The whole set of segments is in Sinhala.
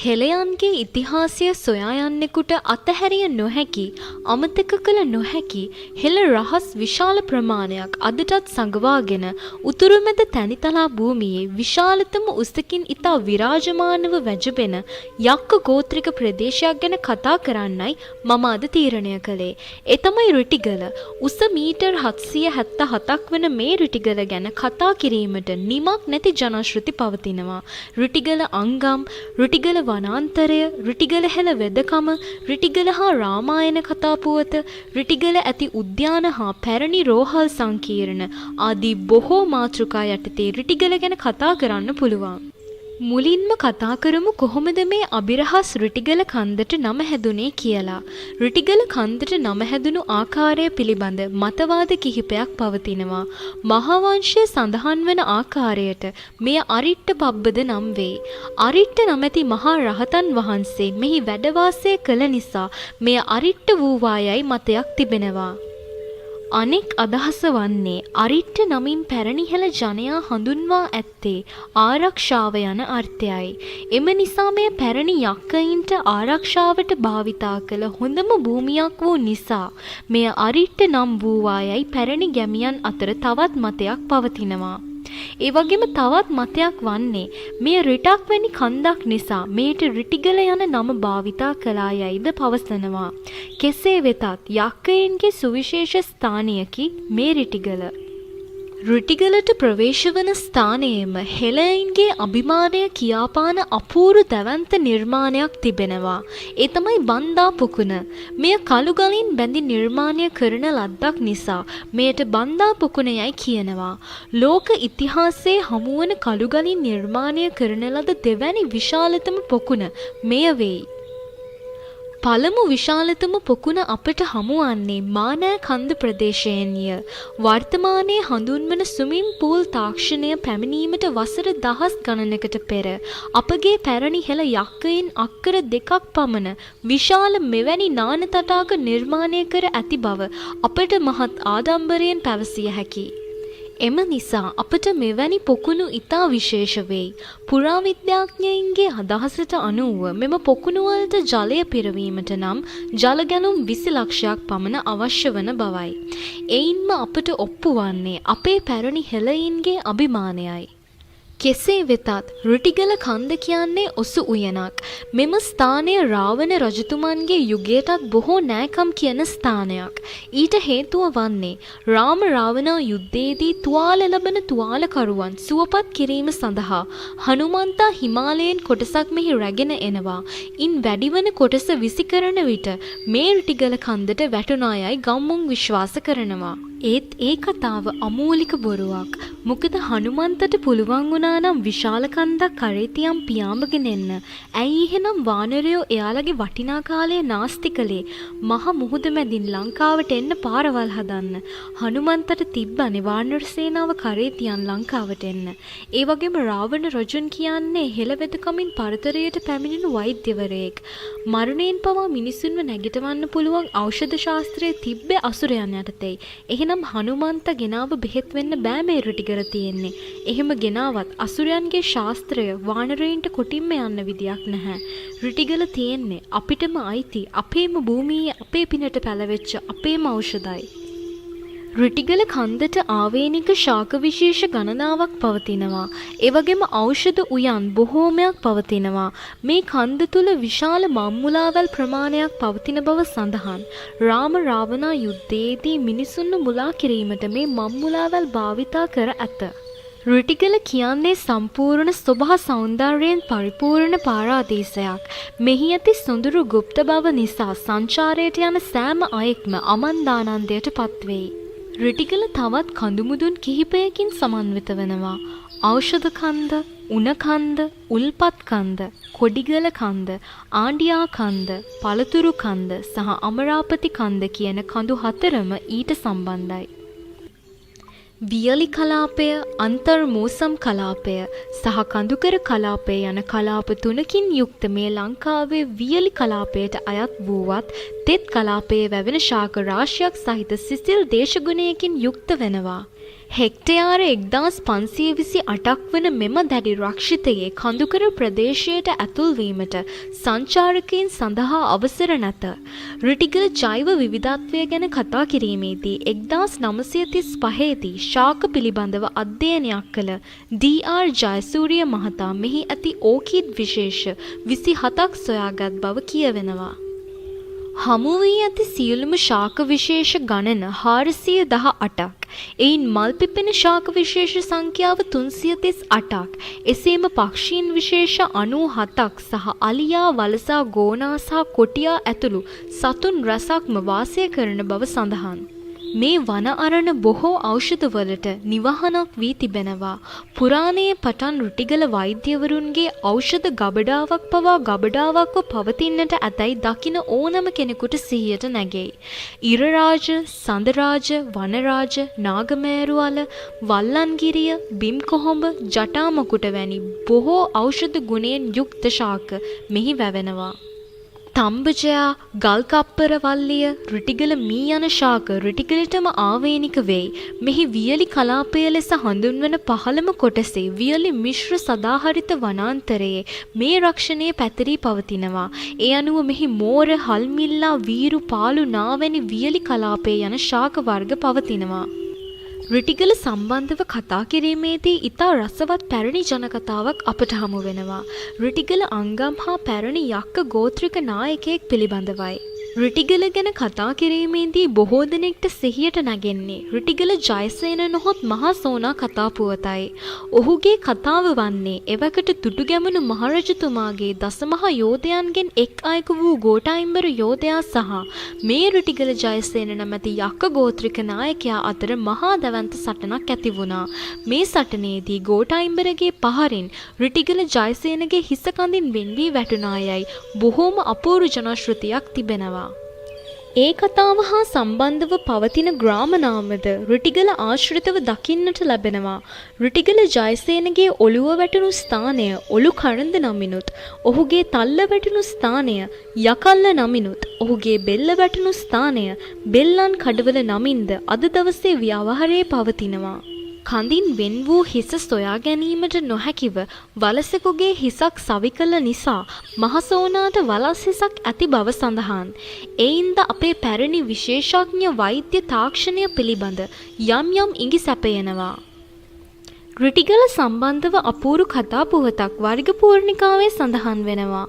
හෙළයන්ගේ ඉතිහාසය සොයා යන්නෙකුට අතහැරිය නොහැකි අමතක කළ නොහැකි හෙළ රහස් විශාල ප්‍රමාණයක් අදටත් සංගවාගෙන උතුරු මැද තැනිතලා භූමියේ විශාලතම උසකින් ඉතා විරාජමානව වැජබෙන යක්ක ගෝත්‍රික ප්‍රදේශයක් ගැන කතා කරන්නයි මම අද තීරණය කළේ. ඒ තමයි රිටිගල. උස මීටර් 777ක් වන මේ රිටිගල ගැන කතා කිරීමට නිමක් නැති ජනශ්‍රුති පවතිනවා. රිටිගල අංගම්, රිටිගල වනාන්තරය, රිටිගල හෙළ වෙදකම, රිටිගල හා රාමායන කතා පුවත, රිටිගල ඇති උද්‍යාන හා පැරණි රෝහල් සංකීර්ණ ආදී බොහෝ මාතෘකා යටතේ රිටිගල ගැන කතා කරන්න පුළුවන්. මුලින්ම කතා කරමු කොහොමද මේ අභිරහස් රිටිගල කන්දට නම හැදුනේ කියලා. රිටිගල කන්දට නම හැදුණු ආකාරය පිළිබඳ මතවාද කිහිපයක් පවතිනවා. මහාවංශයේ සඳහන් වන ආකාරයට මෙය අරිට්ඨ පබ්බද නම් වේ. අරිට්ඨ නමැති මහා රහතන් වහන්සේ මෙහි වැඩ වාසය කළ නිසා මෙය අරිට්ඨ වූවායයි මතයක් තිබෙනවා. අනෙක් අදහස වන්නේ අරිට්ඨ නමින් පැරණි හෙළ ජනයා හඳුන්වා ඇත්තේ ආරක්ෂාව යන අර්ථයයි. එම නිසා මෙය පැරණි යක්කයින්ට ආරක්ෂාවට භාවිතා කළ හොඳම භූමියක් වූ නිසා මෙය අරිට්ඨ නම් වූවායයි පැරණි ගැමියන් අතර තවත් මතයක් පවතිනවා. ඒ වගේම තවත් මතයක් වන්නේ මෙය රිටක් වැනි කන්දක් නිසා මේට රිටිගල යන නම භාවිතා කළායයිද පවසනවා. කෙසේ වෙතත් යක්කයින්ගේ සුවිශේෂ ස්ථානයකි මේ රිටිගල. රිටිගලට ප්‍රවේශ වන ස්ථානයේම හෙළයන්ගේ අභිමානය කියාපාන අපූරු දැවැන්ත නිර්මාණයක් තිබෙනවා. ඒ තමයි බන්දා පොකුණ. මෙය කළු ගලින් බැඳි නිර්මාණය කරන ලද්දක් නිසා මෙයට බන්දා පොකුණ යයි කියනවා. ලෝක ඉතිහාසයේ හමුවන කළු ගලින් නිර්මාණය කරන ලද දෙවැනි විශාලතම පොකුණ මෙය වෙයි. පළමු විශාලතම පොකුණ අපට හමුවන්නේ මානෑ කන්ද ප්‍රදේශයෙන්ය. වර්තමානයේ හඳුන්වන ස්විමින් පූල් තාක්ෂණය පැමිණීමට වසර දහස් ගණනකට පෙර අපගේ පැරණි හෙළ යක්කයින් අක්කර 2ක් පමණ විශාල මෙවැනි නාන තටාක නිර්මාණය කර ඇති බව අපට මහත් ආඩම්බරයෙන් පැවසිය හැකියි. එම නිසා අපට මෙවැනි පොකුණු ඉතා විශේෂ වෙයි. පුරාවිද්‍යාඥයින්ගේ අදහසට අනුව මෙම පොකුණු වලට ජලය පිරවීමට නම් ජල ගැලුම් 20 ලක්ෂයක් පමණ අවශ්‍ය වන බවයි. එයින්ම අපට ඔප්පු වන්නේ අපේ පැරණි හෙළයින්ගේ අභිමානයයි. කෙසේ වෙතත් රිටිගල කන්ද කියන්නේ ඔසු උයනක්. මෙම ස්ථානය රාවණ රජතුමන්ගේ යුගයටත් බොහෝ නෑකම් කියන ස්ථානයක්. ඊට හේතුව වන්නේ රාම රාවණා යුද්ධයේදී තුවාල ලබන තුවාලකරුවන් සුවපත් කිරීම සඳහා හනුමන්තා හිමාලයෙන් කොටසක් මෙහි රැගෙන එනවා. ඉන් වැඩිවන කොටස විසි කරන විට මේ රිටිගල කන්දට වැටුණායයි ගම්මුන් විශ්වාස කරනවා. ඒත් ඒ කතාව අමූලික බොරුවක්. මොකද හනුමන්තට පුළුවන් වුණා නම් විශාල කන්දක් කරේ තියම් පියාඹගෙන එන්න. ඇයි එහෙනම් වානරයෝ එයාලගේ වටිනා කාලය නාස්ති කළේ? මහ මුහුද මැදින් ලංකාවට එන්න පාරවල් හදන්න. හනුමන්තට තිබ්බනේ වානර සේනාව කරේ තියන් ලංකාවට එන්න. ඒ වගේම රාවණ රජුන් කියන්නේ හෙළවෙදකමින් පරතරයට පැමිණෙන වෛද්‍යවරයෙක්. මරණයෙන් පවා මිනිසුන්ව නැගිටවන්න පුළුවන් ඖෂධ ශාස්ත්‍රයේ තිබ්බේ අසුරයන් යටතේ. එහෙනම් හනුමන්ත ගෙනාව බෙහෙත් වෙන්න බෑ මේ රිටිගල තියෙන්නේ. එහෙම ගෙනාවත් අසුරයන්ගේ ශාස්ත්‍රය වානරයින්ට කොටින්ම යන්න විදියක් නැහැ. රිටිගල තියෙන්නේ අපිටම අයිති අපේම භූමියේ අපේ පිනට පැලවෙච්ච අපේම ඖෂධයි. රිටිගල කන්දට ආවේනික ශාක විශේෂ ගණනාවක් පවතිනවා. ඒ වගේම ඖෂධ උයන් බොහෝමයක් පවතිනවා. මේ කන්ද තුල විශාල මම්මුලාවල් ප්‍රමාණයක් පවතින බව සඳහන්. රාම රාවණා යුද්ධයේදී මිනිසුන්ව මුලා කිරීමට මේ මම්මුලාවල් භාවිතා කර ඇත. රිටිගල කියන්නේ සම්පූර්ණ ස්වභා සෞන්දර්යයෙන් පරිපූර්ණ පාරාදීසයක්. මෙහි ඇති සොඳුරු ගුප්ත බව නිසා සංචාරයට යන සෑම අයෙක්ම අමන්දානන්දයට පත්වෙයි. රිටිගල තවත් කඳුමුදුන් කිහිපයකින් සමන්විත වෙනවා. ඖෂධ කන්ද, උණ කන්ද, උල්පත් කන්ද, කොඩිගල කන්ද, ආණ්ඩියා කන්ද, පළතුරු කන්ද සහ අමරාපති කන්ද කියන කඳු 4ම ඊට සම්බන්ධයි. වියලි කලාපය, අන්තර්මෝසම් කලාපය සහ කඳුකර කලාපය යන කලාප 3කින් යුක්ත මේ ලංකාවේ වියලි කලාපයට අයත් වූවත් තෙත් කලාපයේ වැවෙන ශාක රාශියක් සහිත සිසිල් දේශගුණයකින් යුක්ත වෙනවා. හෙක්ටයාර 1528ක් වන මෙම දැඩි රක්ෂිතයේ කඳුකර ප්‍රදේශයට ඇතුල්වීමට සංචාරකයන් සඳහා අවසර නැත. රිටිගල ජෛව විවිධත්වය ගැන කතා කිරීමේදී 1935දී ශාක පිළිබඳව අධ්‍යයනයක් කළ ඩී.ආර්. ජයසූරිය මහතා මෙහි ඇති ඕකිඩ් විශේෂ 27ක් සොයාගත් බව කියවෙනවා. හමු වී ඇති සියලුම ශාක විශේෂ ගණන 418ක්. එයින් මල් පිපෙන ශාක විශේෂ සංඛ්‍යාව 338ක්. එසේම පක්ෂීන් විශේෂ 97ක් සහ අලියා, වලසා, ගෝනා සහ කොටියා ඇතුළු සතුන් රැසක්ම වාසය කරන බව සඳහන්. මේ වන අරණ බොහෝ ඖෂධවලට නිවහනක් වී තිබෙනවා. පුරාණයේ පටන් රුටිගල වෛද්‍යවරුන්ගේ ඖෂධ ගබඩාවක් පවා ගබඩාවක්ව පවතින්නට ඇතැයි දකින ඕනම කෙනෙකුට සිහියට නැගෙයි. ඉරරාජ, සඳරාජ, වනරාජ, නාගමෑරුවල, වල්ලන්ගිරිය, බිම්කොහොඹ, ජටාමකුට වැනි බොහෝ ඖෂධ ගුණයෙන් යුක්ත ශාක මෙහි වැවෙනවා. තම්බජයා, ගල්කප්පර වල්ලිය, රිටිගල මී යන ශාක රිටිගලටම ආවේනික වෙයි. මෙහි වියලි කලාපය ලෙස හඳුන්වන පහළම කොටසේ වියලි මිශ්‍ර සදාහරිත වනාන්තරයේ මේ රක්ෂණය පැතිරී පවතිනවා. ඒ අනුව මෙහි මෝර, හල්මිල්ලා, වීරු, පාලු, නාවැනි වියලි කලාපයේ යන ශාක වර්ග පවතිනවා. රිටිගල සම්බන්ධව කතා කිරීමේදී ඉතා රසවත් පැරණි ජනකතාවක් අපට හමු වෙනවා. රිටිගල අංගම් හා පැරණි යක්ක ගෝත්‍රික නායකයෙක් පිළිබඳවයි. රිටිගල ගැන කතා කිරීමේදී බොහෝ දෙනෙක්ට සිහියට නැගෙන්නේ රිටිගල ජයසේන නොහොත් මහා සෝනා කතා පුවතයි. ඔහුගේ කතාව වන්නේ එවකට දුටුගැමුණු මහරජතුමාගේ දසමහා යෝධයන්ගෙන් එක් අයෙකු වූ ගෝඨායිම්බර යෝධයා සහ මේ රිටිගල ජයසේන නැමැති යක්ක ගෝත්‍රික නායකයා අතර මහා දැවැන්ත සටනක් ඇති වුණා. මේ සටනේදී ගෝඨායිම්බරගේ පහරින් රිටිගල ජයසේනගේ හිස කඳින් වෙන් වී වැටුණායයි බොහෝම අපූර්ව ජනශ්‍රුතියක් තිබෙනවා. ඒ කතාව හා සම්බන්ධව පවතින ග්‍රාම නාමද රිටිගල ආශ්‍රිතව දකින්නට ලැබෙනවා. රිටිගල ජයසේනගේ ඔළුව වැටුණු ස්ථානය ඔළු කරඳ නමිනුත්, ඔහුගේ තල්ල වැටුණු ස්ථානය යකල්ල නමිනුත්, ඔහුගේ බෙල්ල වැටුණු ස්ථානය බෙල්ලන් කඩවල නමින්ද අද දවසේ ව්‍යවහාරයේ පවතිනවා. කඳින් වෙන් වූ හිස සොයා ගැනීමට නොහැකිව වලසෙකුගේ හිසක් සවි කළ නිසා මහසෝනාට වලස් හිසක් ඇති බව සඳහන්. එයින්ද අපේ පැරණි විශේෂඥ වෛද්‍ය තාක්ෂණය පිළිබඳ යම් යම් ඉඟි සැපයනවා. රිටිගල සම්බන්ධව අපූරු කතා පුවතක් වර්ගපූර්ණිකාවේ සඳහන් වෙනවා.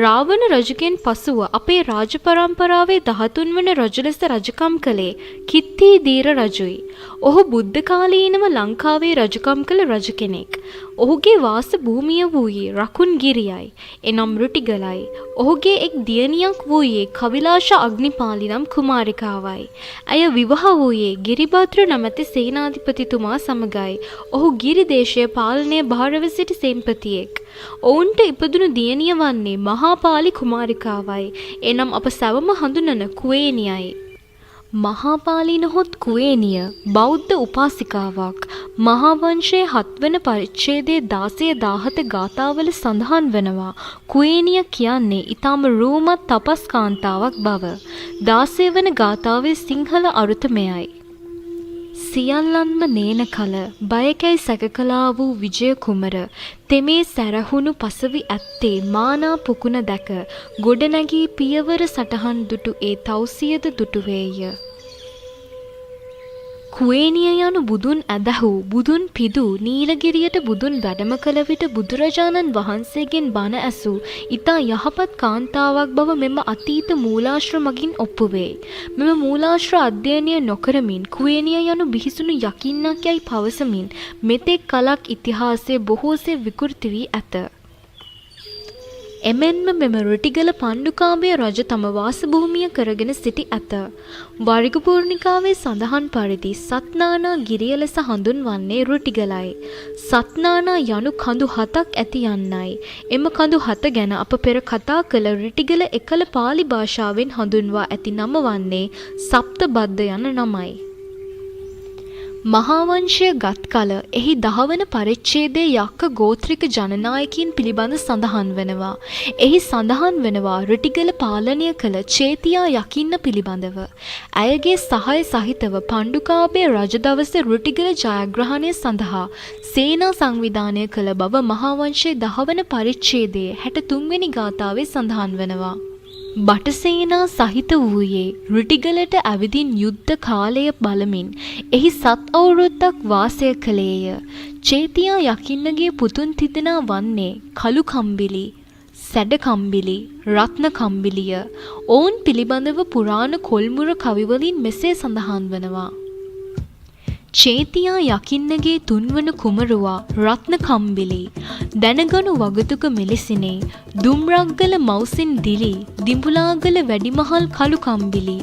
රාවණ රජුගෙන් පසුව අපේ රාජ පරම්පරාවේ 13 වන රජු ලෙස රජකම් කළේ කිත්ති දීර රජුයි. ඔහු බුද්ධ කාලීනව ලංකාවේ රජකම් කළ රජ කෙනෙක්. ඔහුගේ වාස භූමිය වූයේ රකුන්ගිරියයි. එනම් රිටිගලයි. ඔහුගේ එක් දියණියක් වූයේ කවිලාශ අග්නිපාලි නම් කුමාරිකාවයි. ඇය විවාහ වූයේ ගිරිභද්‍ර නැමැති සේනාධිපතිතුමා සමගයි. ඔහු ගිරි දේශය පාලනය භාරව සිටි සෙන්පතියෙක්. ඔවුන්ට ඉපදුණු දියණිය වන්නේ මහාපාලි කුමාරිකාවයි. එනම් අප සැවම හඳුනන කුවේනියයි. මහාපාලි නොහොත් කුවේනිය බෞද්ධ උපාසිකාවක්. මහාවංශයේ 7 වන පරිච්ඡේදයේ 16-17 ගාථාවල සඳහන් වෙනවා කුවේනිය කියන්නේ ඊටම රූමත් තපස් කාන්තාවක් බව. 16 වන ගාථාවේ සිංහල අරුත මෙයයි. සියල්ලන්ම නේන කල බයකැයි සැකකලා වූ විජය කුමර තෙමේ සැරහුණු පසවි ඇත්තේ මානා පුකුණ දැක ගොඩනැගී පියවර සටහන් දුටු ඒ තවුසියද දුටුවේය. කුවේනිය යනු බුදුන් ඇදහූ බුදුන් පිදූ නීලගිරියට බුදුන් වැඩම කළ විට බුදුරජාණන් වහන්සේගෙන් බණ ඇසූ ඊතා යහපත් කාන්තාවක් බව මෙම අතීත මූලාශ්‍ර මගින් ඔප්පු වේ. මෙම මූලාශ්‍ර අධ්‍යයනය නොකරමින් කුවේනිය යනු බිහිසුණු යකින්නක් යයි පවසමින් මෙතෙක් කලක් ඉතිහාසයේ බොහෝසේ විකෘති වී ඇත. එමෙන්ම මෙම රිටිගල පණ්ඩුකාභය රජ තම වාසභූමිය කරගෙන සිටි ඇත. වර්ගපූර්ණිකාවේ සඳහන් පරිදි සත්නානා ගිරිය ලෙස හඳුන්වන්නේ රිටිගලයි. සත්නානා යනු කඳු 7ක් ඇති යන්නයි. එම කඳු 7 ගැන අප පෙර කතා කළ රිටිගල එකල පාලි භාෂාවෙන් හඳුන්වා ඇති නම වන්නේ සප්තබද්ද යන නමයි. මහාවංශය ගත් කල එහි 10 වන පරිච්ඡේදයේ යක්ක ගෝත්‍රික ජනනායකයින් පිළිබඳ සඳහන් වෙනවා. එහි සඳහන් වෙනවා රිටිගල පාලනය කළ චේතියා යකින්න පිළිබඳව. ඇයගේ සහාය සහිතව පණ්ඩුකාභය රජ දවසේ රිටිගල ජයග්‍රහණය සඳහා සේනා සංවිධානය කළ බව මහාවංශයේ 10 වන පරිච්ඡේදයේ 63 වෙනි ගාථාවේ සඳහන් වෙනවා. බටසේනා සහිත වූයේ රිටිගලට ඇවිදින් යුද්ධ කාලය බලමින් එහි සත් අවුරුද්දක් වාසය කළේය. චේතියා යකින්නගේ පුතුන් තිදෙනා වන්නේ කළු කම්බිලි, සැඩ කම්බිලි, රත්න කම්බිලිය. ඔවුන් පිළිබඳව පුරාණ කොල්මුර කවිවලින් මෙසේ සඳහන් වනවා. චේතියා යකින්නගේ තුන්වන කුමරුවා රත්න කම්බිලි දැනගනු වගතුක මෙලෙසිනේ දුම්රක්ගල මවුසින් දිලි දිඹුලාගල වැඩිමහල් කළු කම්බිලි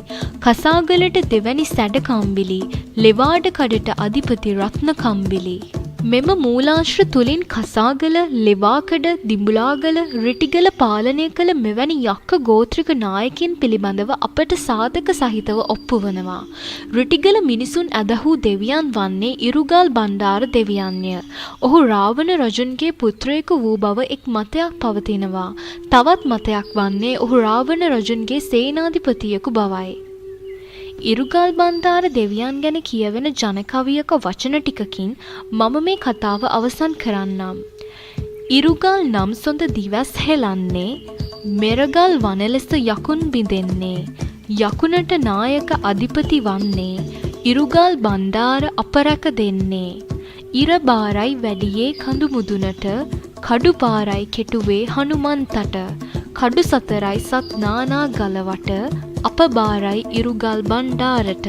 කසාගලට දෙවැනි සැඩ කම්බිලි ලෙවාඩ කඩට අධිපති රත්න කම්බිලි. මෙම මූලාශ්‍ර තුලින් කසාගල, ලෙවාකඩ, දිඹුලාගල, රිටිගල පාලනය කළ මෙවැනි යක්ක ගෝත්‍රික නායකයන් පිළිබඳව අපට සාධක සහිතව ඔප්පු වනවා. රිටිගල මිනිසුන් ඇදහූ දෙවියන් වන්නේ ඉරුගල් බණ්ඩාර දෙවියන්ය. ඔහු රාවණ රජුන්ගේ පුත්‍රයෙකු වූ බව එක් මතයක් පවතිනවා. තවත් මතයක් වන්නේ ඔහු රාවණ රජුන්ගේ සේනාධිපතියෙකු බවයි. ඉරුගල් බණ්ඩාර දෙවියන් ගැන කියවෙන ජනකවියක වචන ටිකකින් මම මේ කතාව අවසන් කරන්නම්. ඉරුගල් නම් සොඳ දිවස් හෙලන්නේ මෙරගල් වන ලෙස යකුන් බිඳෙන්නේ යකුනට නායක අධිපති වන්නේ ඉරුගල් බණ්ඩාර අපරැක දෙන්නේ ඉර බාරයි වැඩියේ කඳු මුදුනට කඩු පාරයි කෙටුවේ හනුමන්තට කඩු සතරයි සත් නානා ගලවට අප බාරයි ඉරුගල් බණ්ඩාරට